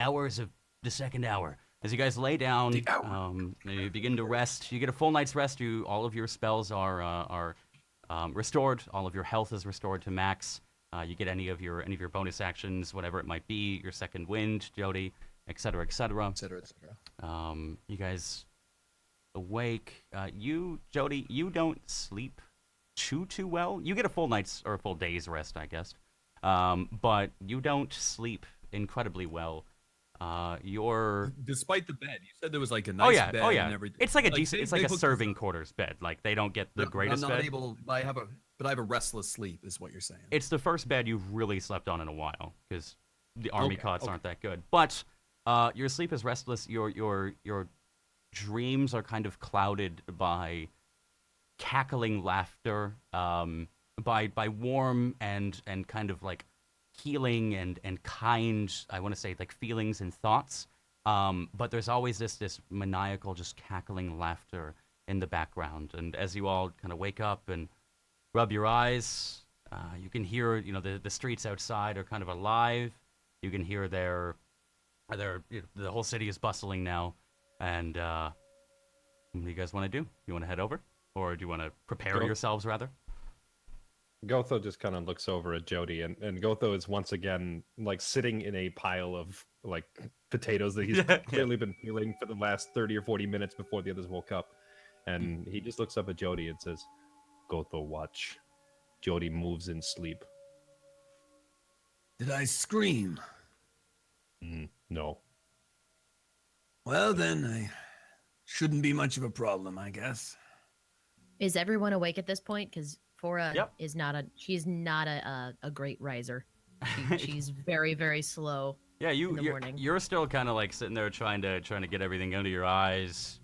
hours of the second hour. As you guys lay down, you begin to rest. You get a full night's rest. All of your spells are restored. All of your health is restored to max. You get any of your bonus actions, whatever it might be. Your second wind, Jody, etc., etc., etc., etc. You guys awake. Jody, you don't sleep too well. You get a full night's or a full day's rest, I guess. But you don't sleep incredibly well. Despite the bed, you said there was like a nice bed and everything. It's like a decent. It's like a serving quarters bed. Like they don't get the greatest I'm not bed. able. I have a restless sleep, is what you're saying. It's the first bed you've really slept on in a while because the army cots aren't that good. But your sleep is restless. Your dreams are kind of clouded by cackling laughter, by warm and kind of like healing and kind, I want to say, like feelings and thoughts. But there's always this maniacal, just cackling laughter in the background. And as you all kind of wake up and rub your eyes, you can hear, the streets outside are kind of alive. You can hear the whole city is bustling now. And what do you guys want to do? You want to head over? Or do you want to prepare yourselves, rather? Gotho just kind of looks over at Jody, and Gotho is once again like sitting in a pile of like potatoes that he's clearly been peeling for the last 30 or 40 minutes before the others woke up. And he just looks up at Jody and says, Gotho, watch. Jody moves in sleep. Did I scream? No. Well, then, I shouldn't be much of a problem, I guess. Is everyone awake at this point? Because Fora is she's not a great riser. She's very, very slow. Yeah, in the morning. You're still kind of like sitting there trying to get everything under your eyes,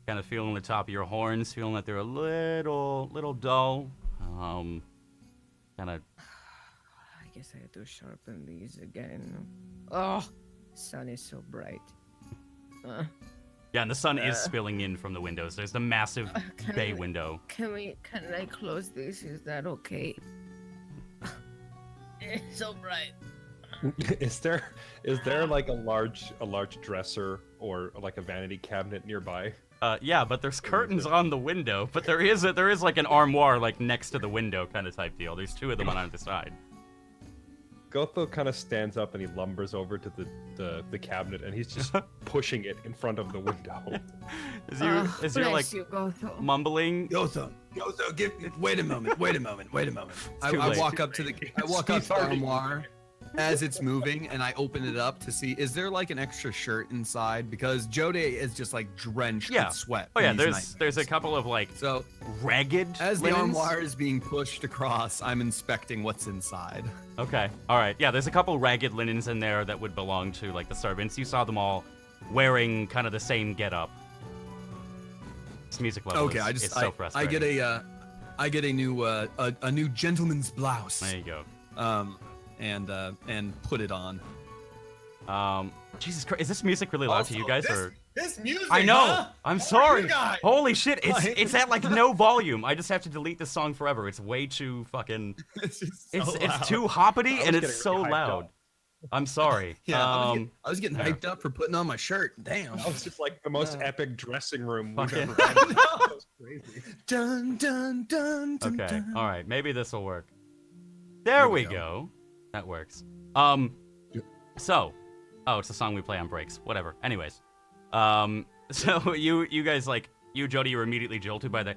kind of feeling the top of your horns, feeling that they're a little dull. Kind of. I guess I have to sharpen these again. Oh, sun is so bright. Yeah, and the sun is spilling in from the windows. There's the massive bay window. Can I close this? Is that okay? It's so bright. Is there like a large dresser or like a vanity cabinet nearby? Yeah, but there's curtains on the window. But there is like an armoire like next to the window kind of type deal. There's two of them on either side. Gotho kind of stands up and he lumbers over to the cabinet and he's just pushing it in front of the window. Is you're like mumbling? Gotho, wait a moment. I walk up to the armoire as it's moving, and I open it up to see, is there like an extra shirt inside? Because Jody is just like drenched with sweat. Oh yeah, there's a couple of like ragged as the linens. armoire is being pushed across, I'm inspecting what's inside. Okay, all right, yeah, there's a couple ragged linens in there that would belong to like the servants. You saw them all wearing kind of the same getup. This music level is so frustrating. I get a new gentleman's blouse. There you go. And put it on. Jesus Christ, is this music really loud to you guys? This music, I know. huh? I'm sorry. Holy shit, it's at like no volume. I just have to delete this song forever. It's way too fucking. It's too hoppity and it's so loud. I'm sorry. Yeah, I was getting hyped up for putting on my shirt. Damn. That was just like the most epic dressing room we've ever had. That was crazy. Dun, dun, dun, dun, Okay, dun. all right, maybe this will work. There we go. That works. It's the song we play on breaks. Whatever. Anyways, so you guys like Jody, you're immediately jolted by the.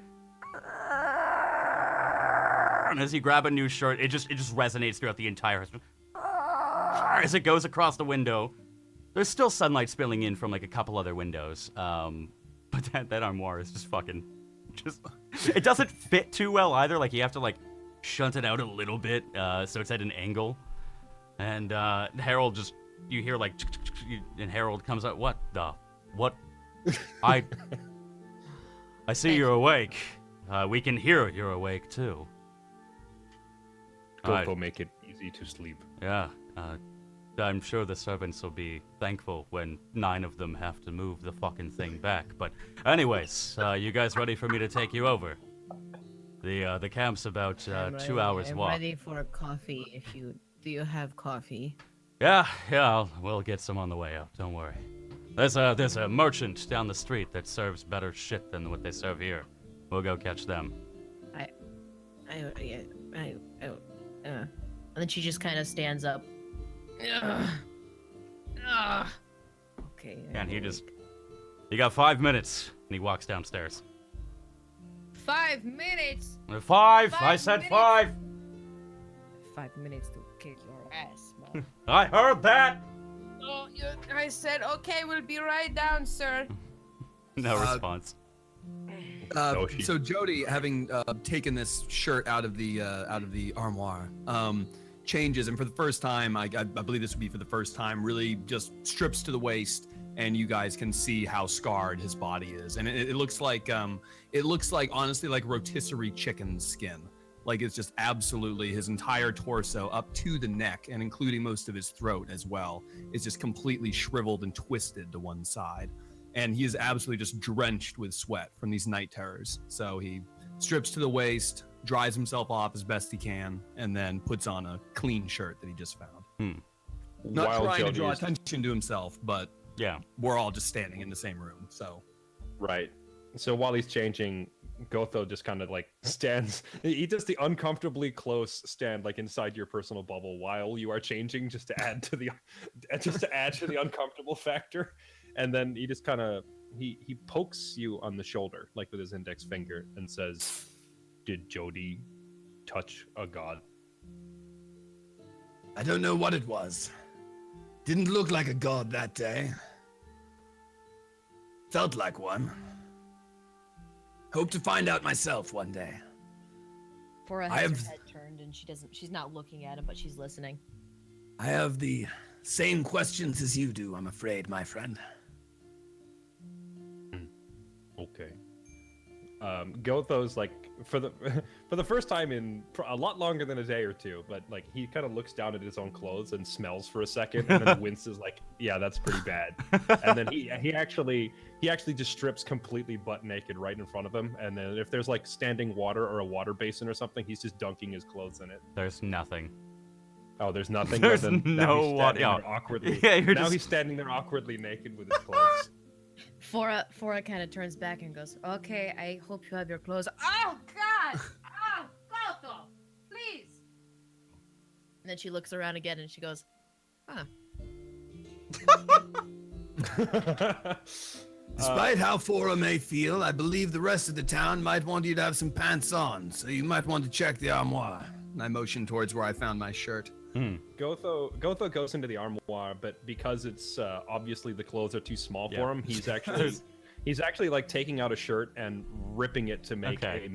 And as you grab a new shirt, it just resonates throughout the entire. As it goes across the window, there's still sunlight spilling in from like a couple other windows. But that armoire is just fucking, it doesn't fit too well either. Like you have to like shunt it out a little bit, so it's at an angle. And Harold you hear like, and Harold comes out. What? I see you're awake. We can hear you're awake too. Gotho, make it easy to sleep. Yeah. I'm sure the servants will be thankful when 9 of them have to move the fucking thing back. But anyways, you guys ready for me to take you over? The camp's about 2 hours walk. I'm ready for a coffee. Do you have coffee? Yeah, we'll get some on the way out. Don't worry. There's a merchant down the street that serves better shit than what they serve here. We'll go catch them. And then she just kind of stands up. Okay. And he got 5 minutes, and he walks downstairs. 5 minutes. 5. I said minutes. 5. 5 minutes to kick your ass, man. I heard that. Oh, I said okay. We'll be right down, sir. No response. So Jody, having taken this shirt out of the armoire, changes, and for the first time, I believe this would be for the first time, really just strips to the waist, and you guys can see how scarred his body is, and it looks like honestly like rotisserie chicken skin. Like it's just absolutely his entire torso up to the neck, and including most of his throat as well, is just completely shriveled and twisted to one side. And he is absolutely just drenched with sweat from these night terrors. So he strips to the waist, dries himself off as best he can, and then puts on a clean shirt that he just found. Not While trying to Jody draw is- attention to himself, but Yeah. we're all just standing in the same room. So Right. So while he's changing, Gotho just kind of like stands. He does the uncomfortably close stand like inside your personal bubble while you are changing, just to add to the uncomfortable factor. And then he just kind of he pokes you on the shoulder like with his index finger and says, "Did Jody touch a god?" I don't know what it was. Didn't look like a god that day. Felt like one. Hope to find out myself one day. Fora I has have- her head turned and she's not looking at him, but she's listening. I have the same questions as you do, I'm afraid, my friend. Okay. Gotho's like for the first time in a lot longer than a day or two, but like he kind of looks down at his own clothes and smells for a second, and then winces like, yeah, that's pretty bad. And then he actually just strips completely butt naked right in front of him, and then if there's like standing water or a water basin or something, he's just dunking his clothes in it. There's nothing. Oh, there's nothing. There's now no he's water. standing there awkwardly. Yeah, you're now just... he's standing there awkwardly naked with his clothes. Fora kind of turns back and goes, "Okay, I hope you have your clothes." Oh God! Oh, Gotho, please! And then she looks around again and she goes, "Huh." Despite how Fora may feel, I believe the rest of the town might want you to have some pants on, so you might want to check the armoire. and I motion towards where I found my shirt. Gotho goes into the armoire, but because it's obviously the clothes are too small for him, he's actually like taking out a shirt and ripping it to make a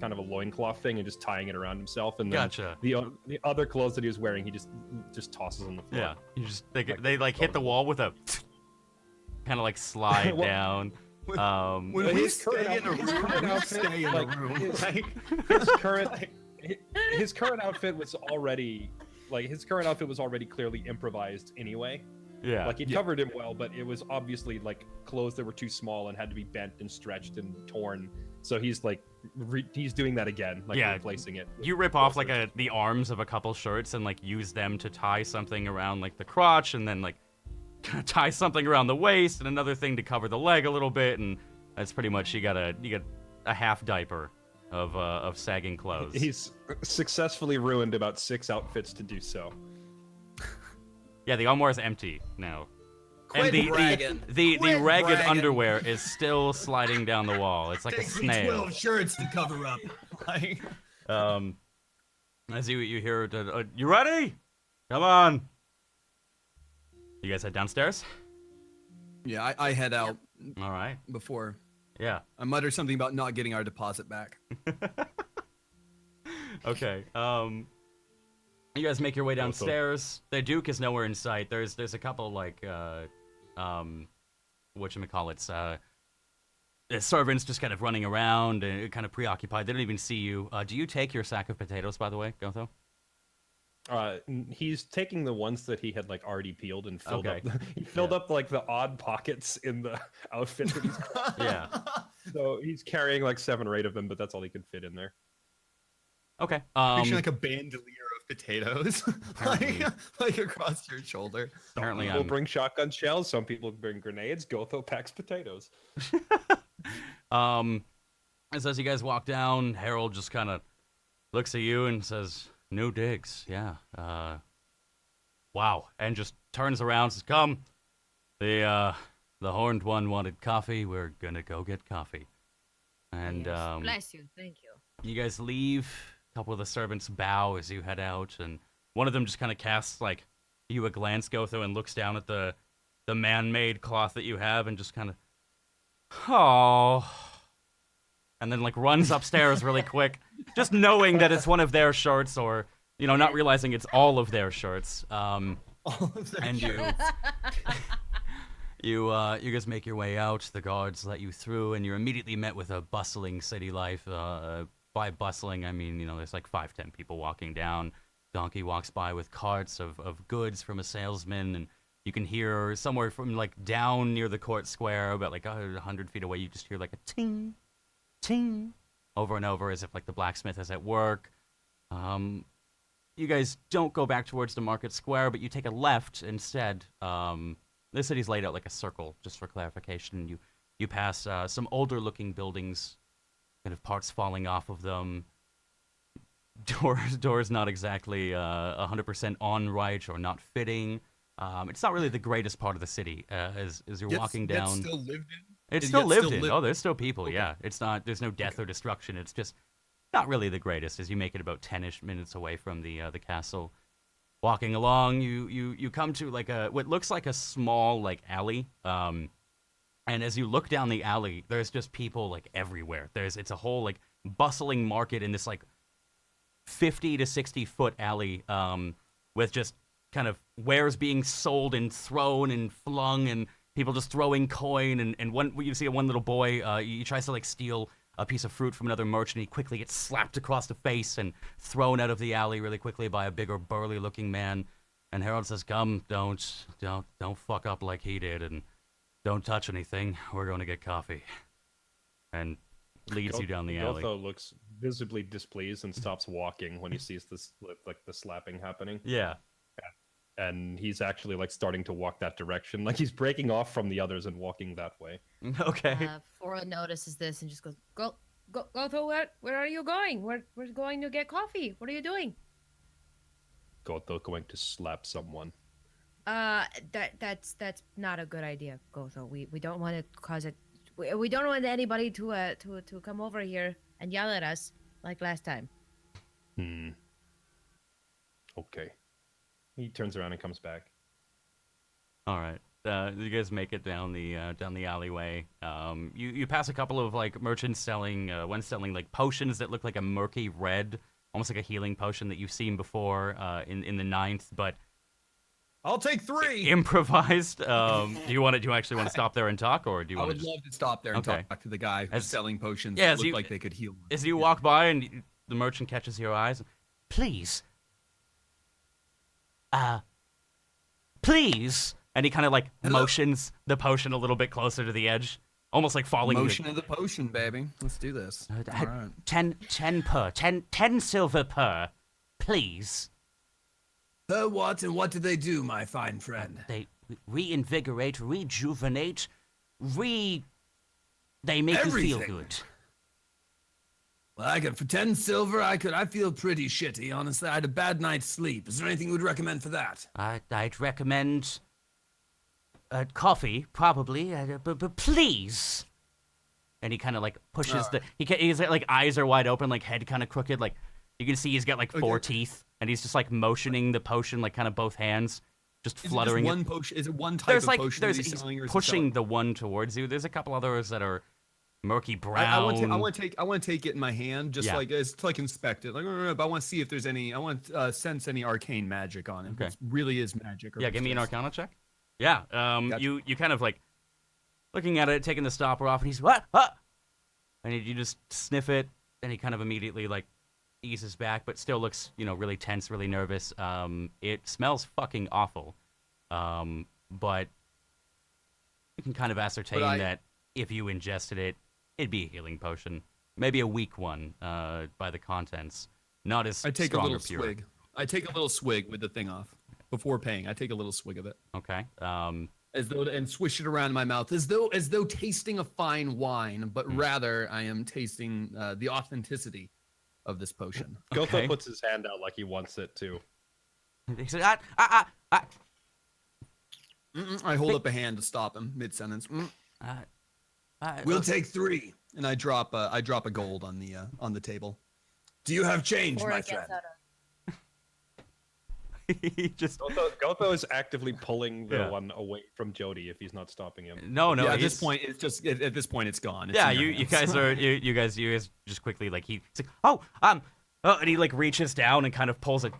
kind of a loincloth thing and just tying it around himself. And then the other clothes that he was wearing, he just tosses on the floor. Yeah, you just they like hit the wall with a kind of like slide down. When we stay in a room, we stay in a room. His current outfit was already clearly improvised anyway. Yeah, like it covered him well, but it was obviously like clothes that were too small and had to be bent and stretched and torn. So he's like he's doing that again, like replacing it. You rip off like the arms of a couple shirts and like use them to tie something around like the crotch, and then like tie something around the waist, and another thing to cover the leg a little bit, and that's pretty much you got a half diaper of sagging clothes. He's successfully ruined about 6 outfits to do so. Yeah, the armoire is empty now. Quit and bragging. the Quit ragged bragging. underwear is still sliding down the wall. It's like a Takes me snail. 12 shirts to cover up. Like, As you hear, you ready? Come on. You guys head downstairs? yeah, I head out All right. before. Yeah. I mutter something about not getting our deposit back. Okay. You guys make your way downstairs. The Duke is nowhere in sight. There's a couple like whatchamacallits, servants just kind of running around and kind of preoccupied. They don't even see you. Do you take your sack of potatoes, by the way, Gotho? He's taking the ones that he had like already peeled and filled up. Okay. He filled up like the odd pockets in the outfit that he's Yeah. So he's carrying like 7 or 8 of them, but that's all he could fit in there. Okay. Picture like a bandolier of potatoes, Apparently. like across your shoulder. Apparently, Some people bring shotgun shells. Some people bring grenades. Gotho packs potatoes. As you guys walk down, Harold just kind of looks at you and says, "New digs, yeah. Wow," and just turns around, and says, "Come, the horned one wanted coffee. We're gonna go get coffee." And Yes. Bless you. Thank you. you guys leave. A couple of the servants bow as you head out, and one of them just kind of casts like you a glance, Gotho, and looks down at the man-made cloth that you have, and just kind of, oh, and then like runs upstairs really quick, just knowing that it's one of their shirts, or not realizing it's all of their shirts. And you guys make your way out. The guards let you through, and you're immediately met with a bustling city life. By bustling, I mean, there's like 5-10 people walking down. Donkey walks by with carts of goods from a salesman, and you can hear somewhere from like down near the court square, about like 100 feet away, you just hear like a ting, ting, over and over, as if like the blacksmith is at work. You guys don't go back towards the market square, but you take a left instead. The city's laid out like a circle, just for clarification. You pass some older-looking buildings, kind of parts falling off of them. Doors not exactly 100% on right or not fitting. It's not really the greatest part of the city. As you're walking down, It's still lived in. it's still lived in. Oh, there's still people. Okay. Yeah, it's not. There's no death or destruction. It's just not really the greatest. As you make it about 10ish minutes away from the castle. Walking along, you come to like what looks like a small like alley. And as you look down the alley, there's just people like everywhere. It's a whole like bustling market in this like 50 to 60 foot alley, with just kind of wares being sold and thrown and flung, and people just throwing coin. And one, you see one little boy, he tries to like steal a piece of fruit from another merchant. He quickly gets slapped across the face and thrown out of the alley really quickly by a bigger, burly-looking man. And Harold says, "Come, don't fuck up like he did, and don't touch anything. We're going to get coffee." And leads you down the alley. Gotho looks visibly displeased and stops walking when he sees this, like the slapping happening. Yeah. And he's actually like starting to walk that direction, like he's breaking off from the others and walking that way. Okay. Fora notices this and just goes, "Go to where are you going? We're going to get coffee. What are you doing?" Gotho going to slap someone. That's not a good idea, Gotho. We don't want to cause it. We don't want anybody to come over here and yell at us like last time. Okay. He turns around and comes back. All right. You guys make it down the alleyway. You pass a couple of like merchants selling one selling like potions that look like a murky red, almost like a healing potion that you've seen before in the 9th, but I'll take 3. improvised. Do you actually want to stop there and talk, or do you I want would to? love to stop there and talk to the guy who's selling potions. Yeah, That looked like they could heal. As you walk by and the merchant catches your eyes, please. Please, and he kind of like motions the potion a little bit closer to the edge, almost like falling. Motion of the potion, baby. Let's do this. All right. 10 silver per, please. Per what, and what do they do, my fine friend? They reinvigorate, rejuvenate, they make Everything. you feel good. Well, for 10 silver, I feel pretty shitty, honestly. I had a bad night's sleep. Is there anything you would recommend for that? I'd recommend coffee, probably, but please. And he kind of like pushes he's like eyes are wide open, like head kind of crooked, like you can see he's got like 4 teeth, and he's just like motioning the potion, like kind of both hands, just fluttering. Is it just one potion? Is it one type of potion that he's selling, or is pushing the one towards you. There's a couple others that are murky brown. I want to take it in my hand, just like to like inspect it. Like, but I want to see if there's any. I want to sense any arcane magic on it. Okay. It really is magic. Yeah, give me an Arcana check. Yeah. Gotcha. You kind of like looking at it, taking the stopper off, and he's what? And you just sniff it, and he kind of immediately like eases back, but still looks really tense, really nervous. It smells fucking awful, but you can kind of ascertain that if you ingested it, it'd be a healing potion, maybe a weak one by the contents, not as I take strong a little or pure. swig. I take a little swig with the thing off before paying. I take a little swig of it. Okay. As though and swish it around in my mouth as though tasting a fine wine, but rather I am tasting the authenticity of this potion. Gotho puts his hand out like he wants it too. He said, I hold up a hand to stop him mid sentence. We'll take 3, and I drop a gold on the table. Do you have change, Or my it gets friend? out of- he just Gotho is actively pulling the one away from Jody if he's not stopping him. no. Yeah, at he's- this point, it's just at this point it's gone. It's Yeah, in your you hands. guys are you guys just quickly like he's like, and he like reaches down and kind of pulls it,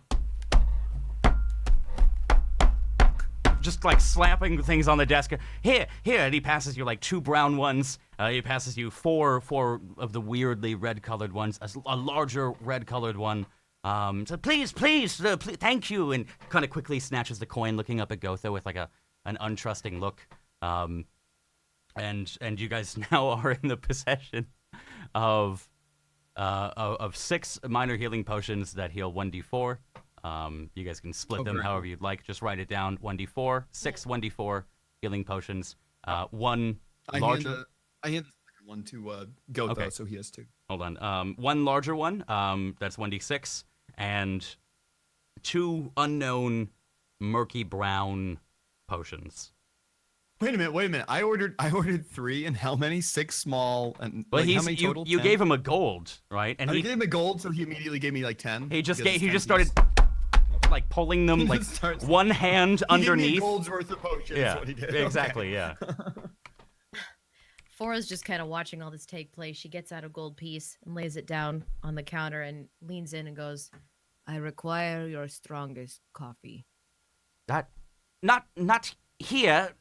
just like slapping things on the desk. Here, and he passes you like 2 brown ones. He passes you four of the weirdly red-colored ones, a larger red-colored one. So please, thank you, and kind of quickly snatches the coin, looking up at Gotho with like an untrusting look. And you guys now are in the possession of 6 minor healing potions that heal 1d4. You guys can split them however you'd like. Just write it down. 1d4, 6 1d4 healing potions. One larger. I hand the second one to Gotho, Okay. so he has 2. Hold on. One larger one. That's 1d6, and 2 unknown murky brown potions. Wait a minute. I ordered 3, and how many? 6 small, and But how many total? you 10? gave him a gold, right? And I he gave him a gold, so he immediately gave me like 10. he just because it's 10 started piece. like pulling them He like just starts- one hand He gave me a underneath. gold's worth of potions. Yeah, is what he did. exactly. Yeah. Fora's just kind of watching all this take place. She gets out a gold piece and lays it down on the counter and leans in and goes, "I require your strongest coffee." That, not here.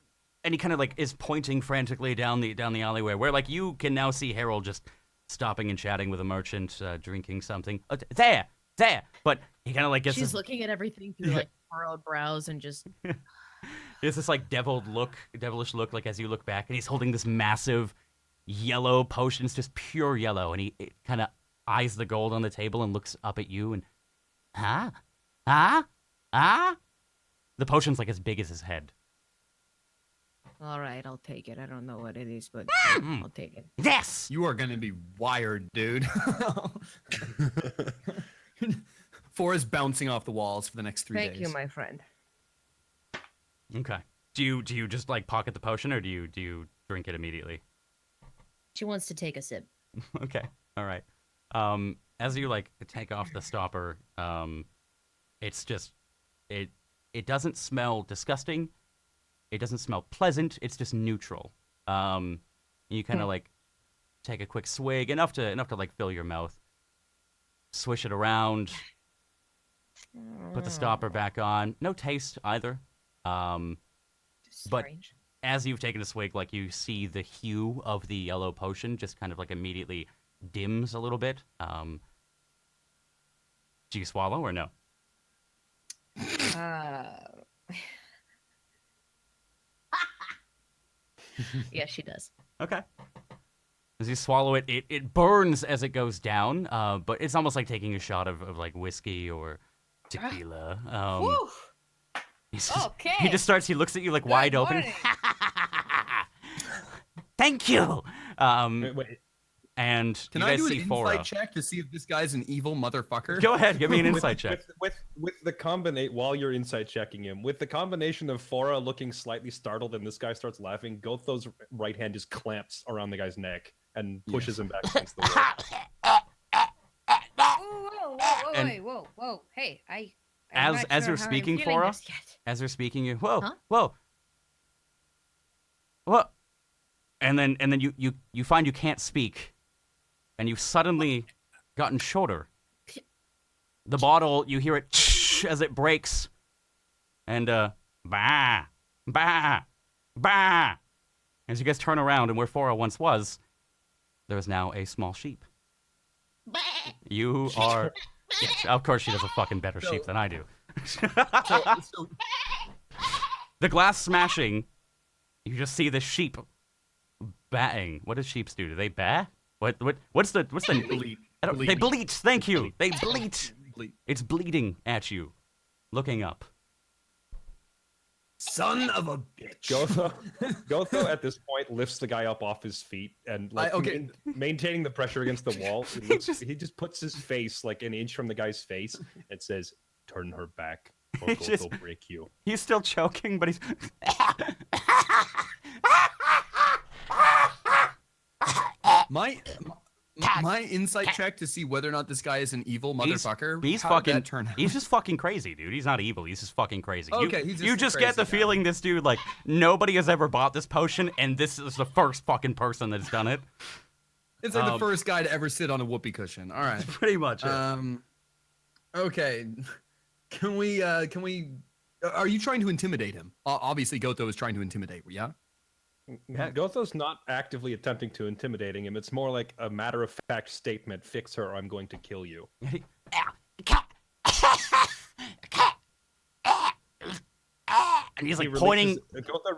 And he kind of like is pointing frantically down the alleyway, where like you can now see Harold just stopping and chatting with a merchant, drinking something. There. But he kind of like gets She's this, looking at everything through like furrowed brows and just it's this like devilish look, like as you look back, and he's holding this massive yellow potion. It's just pure yellow, and he kind of eyes the gold on the table and looks up at you and, the potion's like as big as his head. All right, I'll take it. I don't know what it is, but I'll take it. Yes. You are gonna be wired, dude. Fora's bouncing off the walls for the next 3 days. Thank you, my friend. Okay. Do you just like pocket the potion, or do you drink it immediately? she wants to take a sip. Okay. All right. As you like take off the stopper, it's just it doesn't smell disgusting. It doesn't smell pleasant. It's just neutral. You kind of like take a quick swig, enough to like fill your mouth. Swish it around. Put the stopper back on. No taste either. But Strange. as you've taken a swig, like you see the hue of the yellow potion just kind of like immediately dims a little bit. Do you swallow or no? Yeah, she does. Okay. As you swallow it, it burns as it goes down, but it's almost like taking a shot of like whiskey or tequila. Whew. He just starts, he looks at you like wide open. morning. Thank you. Wait. And Can you I guys do an see insight Fora. check to see if this guy's an evil motherfucker? Go ahead, give me an insight check. With the combination, while you're insight checking him, with the combination of Fora looking slightly startled and this guy starts laughing, Gotho's right hand just clamps around the guy's neck and pushes him back against the wall. And- Whoa. Hey, As you're speaking, Fora, as you're speaking, you whoa. And then you find you can't speak, and you've suddenly gotten shorter. The bottle, you hear it as it breaks, and bah. As you guys turn around, and where Fora once was, there is now a small sheep. You are. Yes, of course, she does a fucking better sheep than I do. So, The glass smashing, you just see the sheep batting. What do sheeps do? Do they bat? What's the bleat. I don't- They bleat. Thank you. They bleat. It's bleeding at you, looking up. Son of a bitch. Gotho at this point lifts the guy up off his feet and maintaining the pressure against the wall. He just puts his face like an inch from the guy's face and says, "Turn her back, or Gotho will break you." He's still choking, but he's. My insight check to see whether or not this guy is an evil motherfucker. He's just fucking crazy, dude. He's not evil. He's just fucking crazy. Okay, you just get the feeling this dude, like, nobody has ever bought this potion, and this is the first fucking person that's done it. It's like the first guy to ever sit on a whoopee cushion. All right. Pretty much. Okay. Can we? Are you trying to intimidate him? Obviously, Gotho is trying to intimidate. Yeah. Gotho's not actively attempting to intimidating him. It's more like a matter-of-fact statement. Fix her, or I'm going to kill you. And he's like pointing. Gotho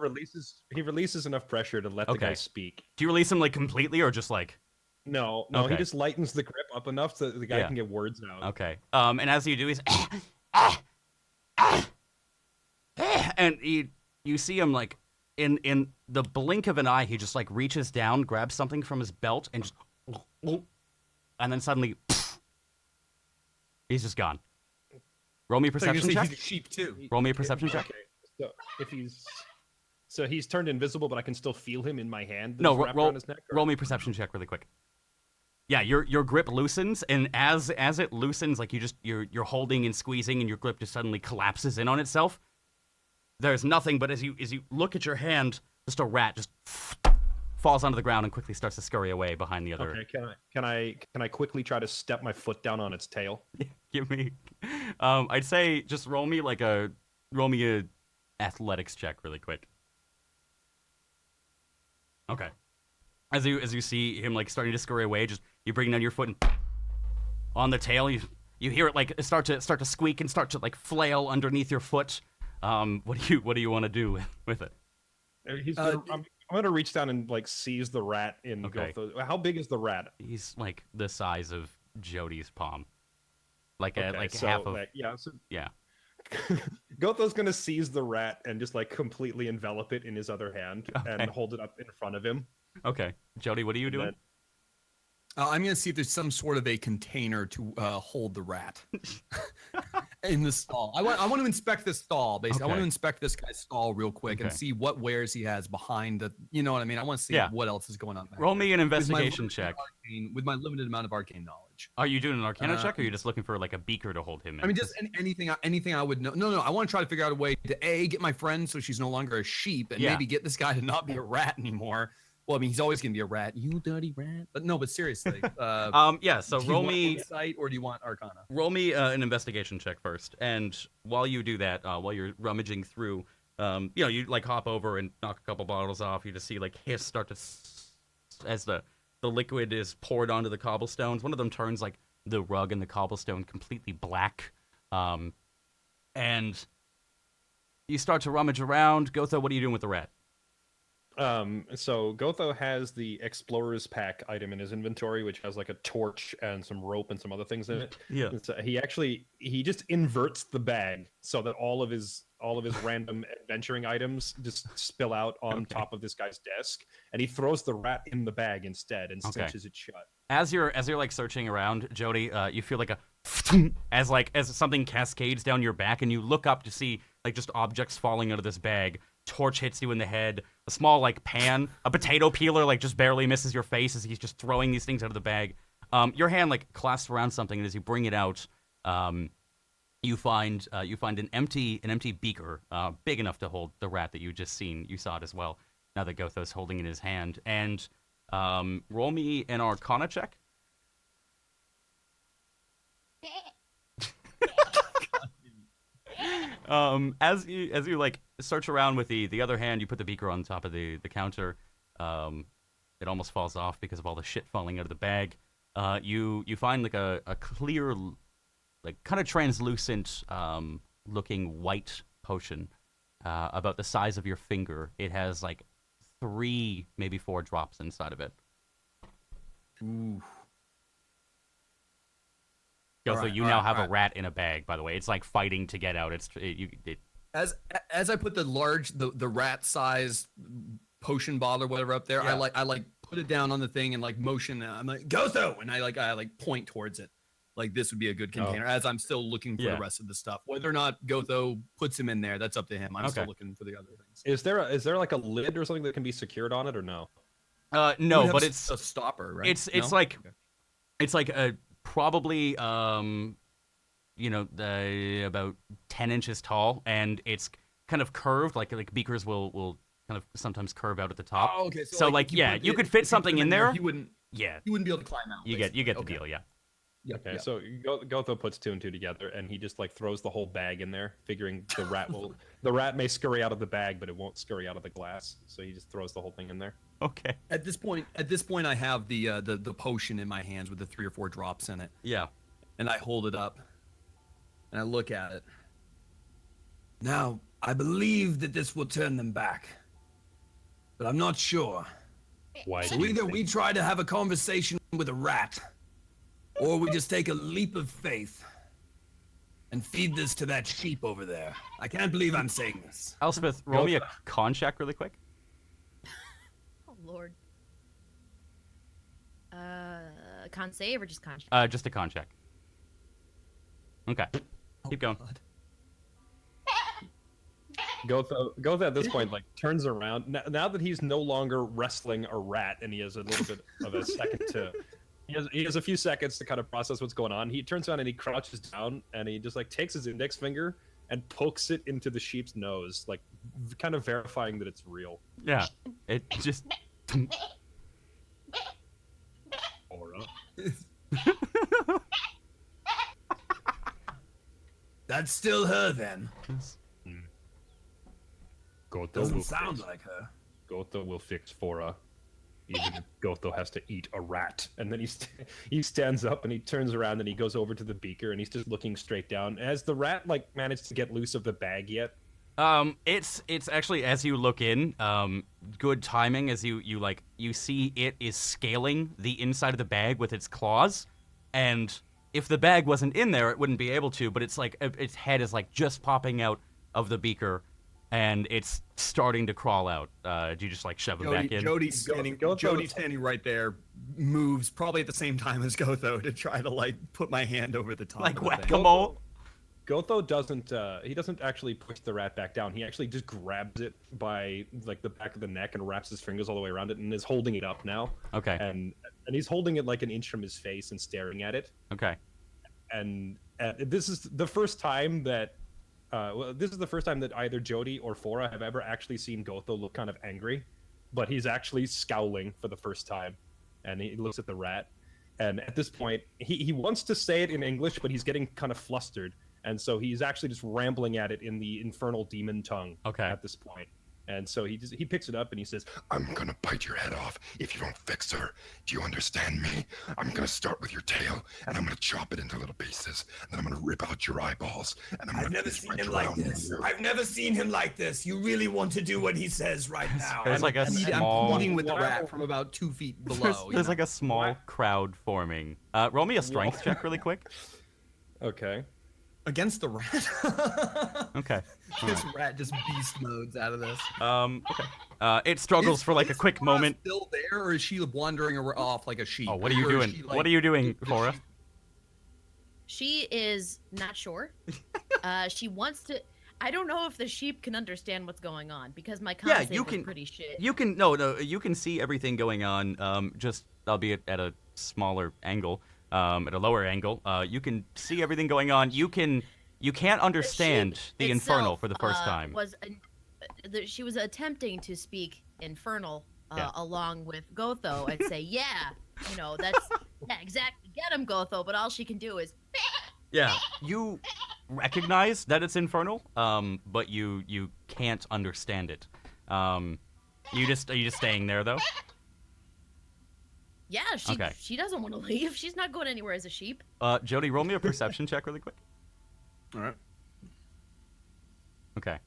releases enough pressure to let the guy speak. Do you release him like completely, or just like? No, he just lightens the grip up enough so that the guy can get words out. Okay. And as you do, he's and you see him like in the blink of an eye, he just like reaches down, grabs something from his belt, and just and then suddenly he's just gone. Roll me a perception check. He's a sheep too. Roll me a perception check. Okay. So he's turned invisible, but I can still feel him in my hand. No, roll me a perception check really quick. Yeah, your grip loosens, and as it loosens, like you're holding and squeezing, and your grip just suddenly collapses in on itself. There's nothing, but as you look at your hand, just a rat just falls onto the ground and quickly starts to scurry away behind the other. Okay, can I quickly try to step my foot down on its tail? Give me, I'd say just roll me a athletics check really quick. Okay. As you see him like starting to scurry away, just you bring down your foot and on the tail, you hear it like start to squeak and start to like flail underneath your foot. What do you want to do with it? I'm gonna reach down and like seize the rat in Gotho. How big is the rat? He's like the size of Jody's palm, like half of yeah. Gotho's gonna seize the rat and just like completely envelop it in his other hand and hold it up in front of him. Okay, Jody, what are you doing? I'm going to see if there's some sort of a container to hold the rat in the stall. I want to inspect this stall, basically. I want to inspect this guy's stall real quick and see what wares he has behind the, you know what I mean? I want to see what else is going on back Roll me an investigation check. With my limited amount of arcane knowledge. Are you doing an arcana check, or are you just looking for like a beaker to hold him in? I mean, just anything I would know. No, I want to try to figure out a way to get my friend so she's no longer a sheep, and maybe get this guy to not be a rat anymore. Well, I mean, he's always gonna be a rat. You dirty rat. But seriously. So roll me insight, or do you want arcana? Roll me an investigation check first. And while you do that, while you're rummaging through, you like hop over and knock a couple bottles off. You just see like hiss start to as the liquid is poured onto the cobblestones. One of them turns like the rug and the cobblestone completely black. And you start to rummage around. Gotho, what are you doing with the rat? So Gotho has the explorer's pack item in his inventory, which has like a torch and some rope and some other things in it. Yeah. So he just inverts the bag so that all of his random adventuring items just spill out on top of this guy's desk, and he throws the rat in the bag instead and cinches it shut. As you're like searching around, Jody, you feel like as something cascades down your back, and you look up to see like just objects falling out of this bag. Torch hits you in the head. A small like pan, a potato peeler like just barely misses your face as he's just throwing these things out of the bag. Your hand like clasps around something, and as you bring it out, you find an empty beaker, big enough to hold the rat that you just seen. You saw it as well. Now that Gotho's holding in his hand, and roll me an Arcana check. As you like search around with the other hand, you put the beaker on top of the counter. It almost falls off because of all the shit falling out of the bag. You find like a clear, like kind of translucent looking white potion about the size of your finger. It has like 3, maybe 4 drops inside of it. Ooh. So you now have a rat in a bag. By the way, it's like fighting to get out. As I put the rat size potion bottle or whatever up there, I like put it down on the thing and like motion. I'm like, Gotho, and I like point towards it. Like this would be a good container. As I'm still looking for the rest of the stuff. Whether or not Gotho puts him in there, that's up to him. I'm still looking for the other things. Is there like a lid or something that can be secured on it, or no? No, but it's a stopper, right? It's like a probably about 10 inches tall, and it's kind of curved, like beakers will kind of sometimes curve out at the top. Oh, okay. So you could fit something in there. He wouldn't be able to climb out. You get the deal, yeah. Yep, okay, so Gotho puts 2 and 2 together, and he just like throws the whole bag in there, figuring the rat may scurry out of the bag, but it won't scurry out of the glass. So he just throws the whole thing in there. Okay. At this point, I have the potion in my hands with the 3 or 4 drops in it. Yeah. And I hold it up, and I look at it. Now, I believe that this will turn them back, but I'm not sure. Why? So either we try to have a conversation with a rat, or we just take a leap of faith and feed this to that sheep over there. I can't believe I'm saying this. Elspeth, roll me a con check really quick. Oh, Lord. Con save or just con check? Just a con check. Okay. Keep going. Gotho at this point like turns around. Now that he's no longer wrestling a rat and he has a little bit of a second to... He has a few seconds to kind of process what's going on. He turns around and he crouches down and he just like takes his index finger and pokes it into the sheep's nose, like kind of verifying that it's real. Yeah. It just... Aura. That's still her then. Gotho Doesn't sound like her. Gotho will fix Fora. Even if Gotho has to eat a rat. And then he stands up and he turns around and he goes over to the beaker and he's just looking straight down. Has the rat like managed to get loose of the bag yet? It's actually, as you look in, good timing as you see it is scaling the inside of the bag with its claws, and if the bag wasn't in there, it wouldn't be able to, but it's like its head is like just popping out of the beaker, and it's starting to crawl out. Do you just like shove it back in? Jody's standing right there, moves probably at the same time as Gotho to try to like put my hand over the top. Like of the thing. whack-a-mole? Gotho doesn't actually push the rat back down. He actually just grabs it by like the back of the neck and wraps his fingers all the way around it and is holding it up now. Okay. And he's holding it like an inch from his face and staring at it. Okay. And this is the first time that either Jody or Fora have ever actually seen Gotho look kind of angry, but he's actually scowling for the first time, and he looks at the rat. And at this point, he wants to say it in English, but he's getting kind of flustered. And so he's actually just rambling at it in the infernal demon tongue at this point. And so he picks it up and he says, I'm gonna bite your head off if you don't fix her. Do you understand me? I'm gonna start with your tail, and I'm gonna chop it into little pieces, and then I'm gonna rip out your eyeballs, and I'm I've gonna never twist seen right him like around this. you. I've never seen him like this. You really want to do what he says right now. There's like a I'm small... pleading with the rat from about 2 feet below. There's like a small crowd forming. Roll me a strength check really quick. okay. Against the rat. Okay. This rat just beast modes out of this. Okay. It struggles for like a quick Fora moment. Still there, or is she wandering off like a sheep? Oh, what are you Or is doing? she, like, What are you doing, Fora? She is not sure. She wants to. I don't know if the sheep can understand what's going on because my concept is pretty shit. You can you can see everything going on. Just albeit at a smaller angle, at a lower angle. You can see everything going on. You can't understand the infernal for the first time. She was attempting to speak infernal along with Gotho and say, that's exactly, get him, Gotho. But all she can do is. Yeah, you recognize that it's infernal, but you can't understand it. Are you just staying there though? Yeah, she doesn't want to leave. She's not going anywhere as a sheep. Jody, roll me a perception check really quick. All right. Okay.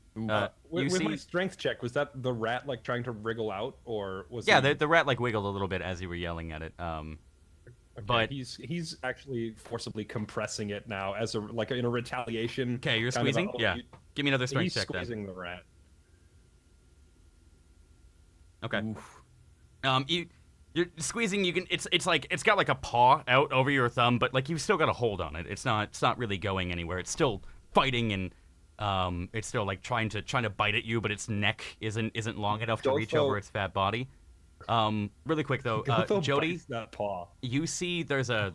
With my strength check, was that the rat like trying to wriggle out, or was the rat like wiggled a little bit as you were yelling at it. Okay, but he's actually forcibly compressing it now as a like in a retaliation. okay, you're kind of a, squeezing. oh, Yeah, give me another strength he's check then. squeezing the rat. Okay. Oof. You're squeezing. You can. It's like it's got like a paw out over your thumb, but like you've still got a hold on it. It's not really going anywhere. It's still fighting and it's still like trying to bite at you, but its neck isn't long enough to reach over its fat body. Really quick though, Gotho Jody, bites that paw. you see there's a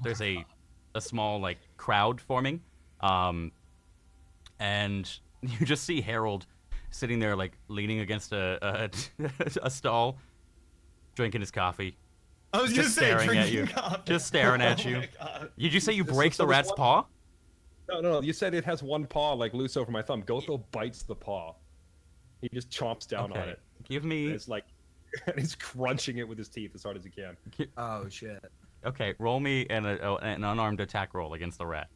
small like crowd forming, and you just see Harold sitting there like leaning against a a stall, drinking his coffee. I was Just staring at you. Just staring at you. Did you say you break the rat's paw? No. You said it has one paw like loose over my thumb. Gotho bites the paw. He just chomps down on it. Give me. And it's like, and he's crunching it with his teeth as hard as he can. Oh shit. Okay, roll me an unarmed attack roll against the rat.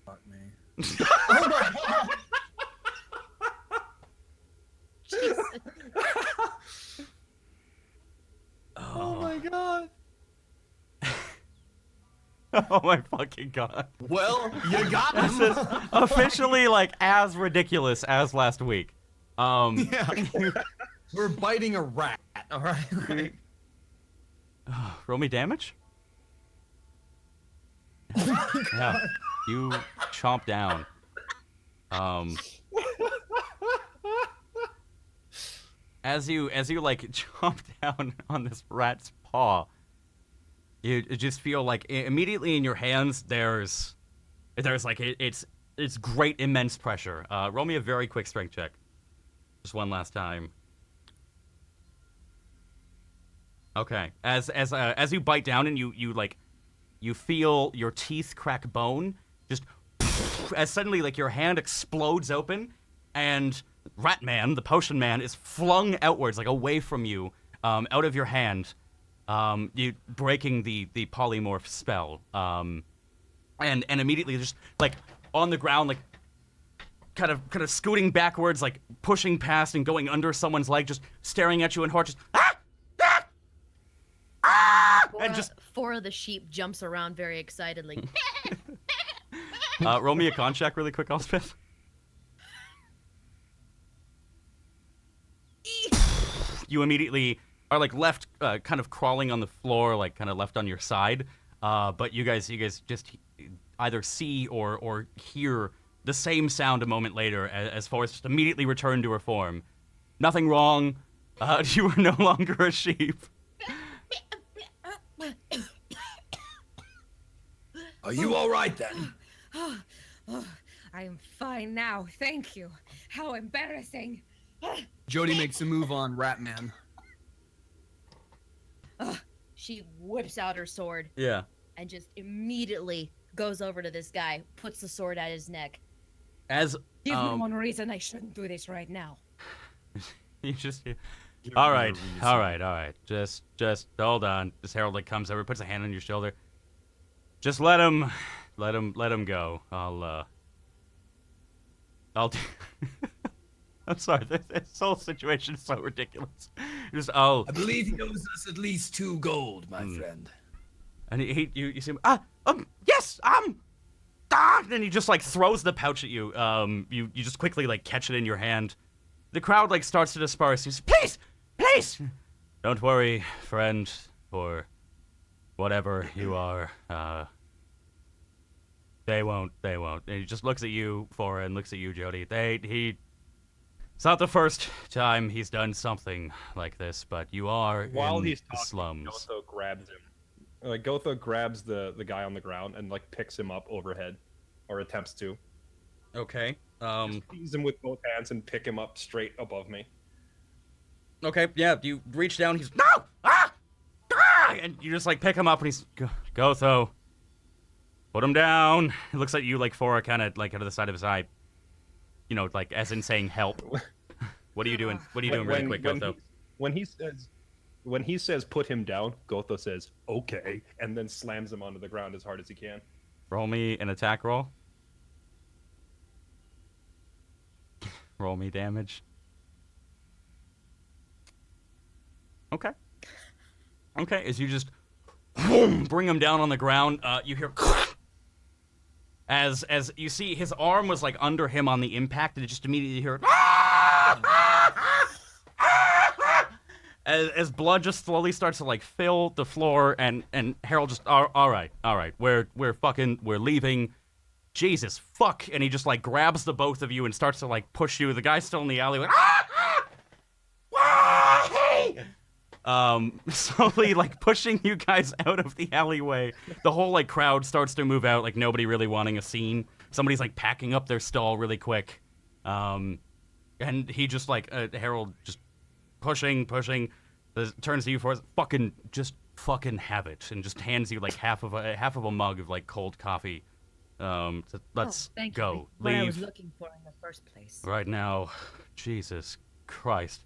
Fuck me. Oh my god. Oh my god. Oh my fucking god. Well, you got This him. is officially like as ridiculous as last week. Yeah. We're biting a rat. All right. Roll me damage. Yeah, you chomp down. As you like chomp down on this rat's paw, you just feel like immediately in your hands there's like it's great immense pressure. Roll me a very quick strength check, just one last time. Okay, as you bite down and you feel your teeth crack bone, just as suddenly like your hand explodes open, and Ratman, the potion man, is flung outwards, like away from you, out of your hand, you breaking the polymorph spell, and immediately just like on the ground, like kind of scooting backwards, like pushing past and going under someone's leg, just staring at you in horror, just and just four of the sheep jumps around very excitedly. roll me a con check really quick, Elspeth. You immediately are like left kind of crawling on the floor, like kind of left on your side, but you guys just either see or hear the same sound a moment later as Forrest just immediately returned to her form. Nothing wrong. You are no longer a sheep. Are you all right then? I am fine now. Thank you. How embarrassing. Jody makes a move on Ratman. She whips out her sword Yeah. and just immediately goes over to this guy, puts the sword at his neck. As Give me one reason I shouldn't do this right now. you just. All right. Just hold on. This Harold like comes over, puts a hand on your shoulder. Just let him go. I'll. I'm sorry. This whole situation is so ridiculous. I believe he owes us at least 2 gold, my friend. And you see him. Yes. And he just like throws the pouch at you. You just quickly like catch it in your hand. The crowd like starts to disperse. He says, Please, don't worry, friend, or whatever you are. They won't. And he just looks at you, Fora, and looks at you, Jody. It's not the first time he's done something like this, but you are While in he's the talking, slums. Gotho grabs him. Like Gotho grabs the guy on the ground and like picks him up overhead, or attempts to. Okay. Seize him with both hands and pick him up straight above me. Okay, yeah, you reach down, he's, no! And you just, like, pick him up, and he's, Gotho, put him down. It looks like you, like, Fora kind of, like, out of the side of his eye, you know, like, as in saying help. What are you doing? What are you doing really quick, Gotho? When he says put him down, Gotho says, okay, and then slams him onto the ground as hard as he can. Roll me an attack roll. Roll me damage. Okay, as you just boom, bring him down on the ground. You hear as you see his arm was like under him on the impact, and it just immediately hear as blood just slowly starts to like fill the floor, and Harold just all right, we're leaving. Jesus fuck, and he just like grabs the both of you and starts to like push you. The guy's still in the alleyway. Slowly like pushing you guys out of the alleyway. The whole like crowd starts to move out, like nobody really wanting a scene. Somebody's like packing up their stall really quick. And he just like Harold just pushing, turns to you for fucking have it, and just hands you like half of a mug of like cold coffee. Let's thank go. You. Leave. What I was looking for in the first place. Right now. Jesus Christ.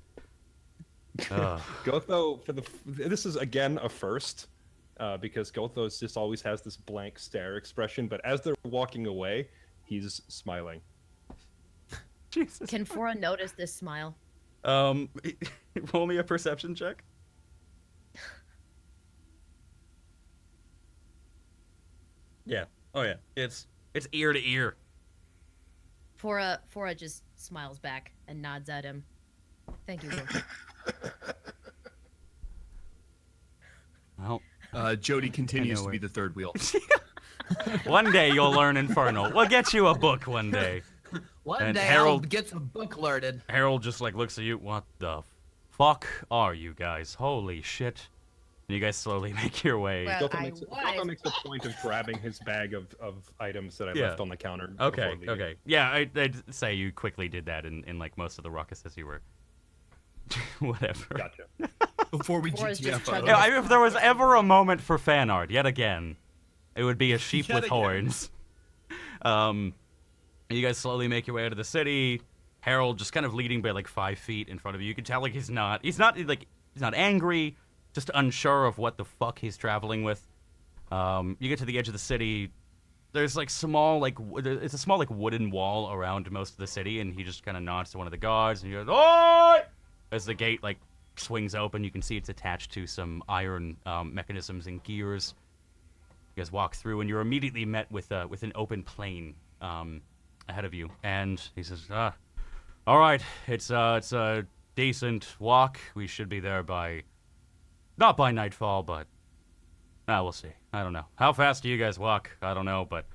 Gotho, this is again a first, because Gotho just always has this blank stare expression, but as they're walking away, he's smiling. Jesus. Can Fora notice this smile? Roll me a perception check. Yeah. Oh yeah. It's ear to ear. Fora just smiles back and nods at him. Thank you. Well, Jody continues to be the third wheel. one day you'll learn Infernal. We'll get you a book one day. One day I'll get some book alerted. Harold just like looks at you. What the fuck are you guys? Holy shit. And you guys slowly make your way. Well, Gotho makes a point of grabbing his bag of items that I left on the counter. Okay. Yeah, I'd say you quickly did that in like most of the ruckus as you were. Whatever. Gotcha. Before we Fora's just GTFO. chugging Yeah, if there was ever a moment for fan art, yet again, it would be a sheep with horns. You guys slowly make your way out of the city. Harold just kind of leading by like 5 feet in front of you. You can tell like he's not angry, just unsure of what the fuck he's traveling with. You get to the edge of the city. There's like it's a small like wooden wall around most of the city, and he just kind of nods to one of the guards, and he goes, "Oi!" As the gate like swings open, you can see it's attached to some iron mechanisms and gears. You guys walk through, and you're immediately met with an open plain ahead of you. And he says, "All right, it's a decent walk. We should be there not by nightfall, but we'll see. I don't know. How fast do you guys walk? I don't know, but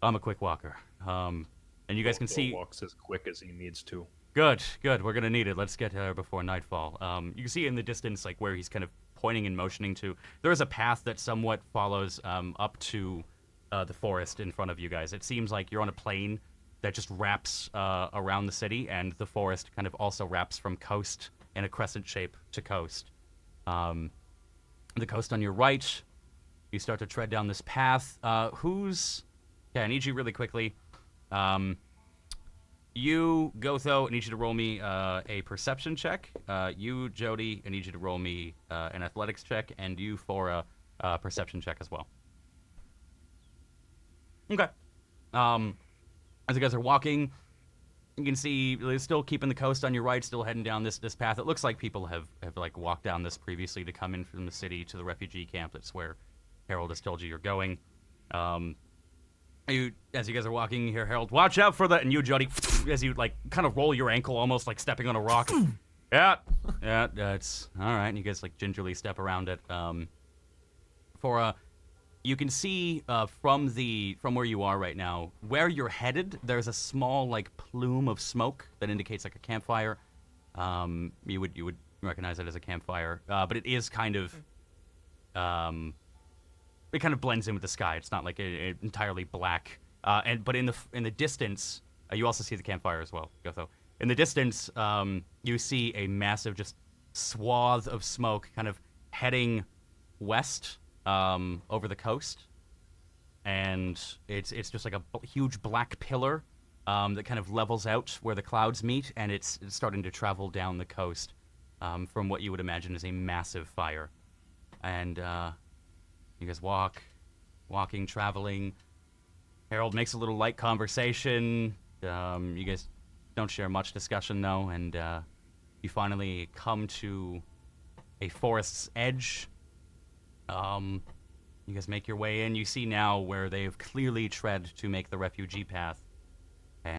I'm a quick walker. And you guys can see walks as quick as he needs to. Good. We're gonna need it. Let's get there before nightfall. You can see in the distance, like where he's kind of pointing and motioning to. There is a path that somewhat follows up to the forest in front of you guys. It seems like you're on a plain that just wraps around the city, and the forest kind of also wraps from coast in a crescent shape to coast. The coast on your right, you start to tread down this path. I need you really quickly. You, Gotho, I need you to roll me a perception check. You, Jody, I need you to roll me an athletics check, and you for a perception check as well. Okay. As you guys are walking, you can see they're still keeping the coast on your right, still heading down this path. It looks like people have like walked down this previously to come in from the city to the refugee camp. That's where Harold has told you you're going. As you guys are walking, you hear Harold, "Watch out for that!" And you, Jody, as you like kind of roll your ankle, almost like stepping on a rock. yeah, it's all right. And you guys like gingerly step around it. You can see from where you are right now, where you're headed. There's a small like plume of smoke that indicates like a campfire. You would recognize it as a campfire, but it is kind of it kind of blends in with the sky. It's not like entirely black. But in the distance, you also see the campfire as well, Gotho. In the distance, you see a massive just swath of smoke kind of heading west over the coast. And it's just like a huge black pillar that kind of levels out where the clouds meet, and it's starting to travel down the coast from what you would imagine is a massive fire. And you guys walking, traveling. Harold makes a little light conversation. You guys don't share much discussion, though, and you finally come to a forest's edge. You guys make your way in. You see now where they've clearly tread to make the refugee path.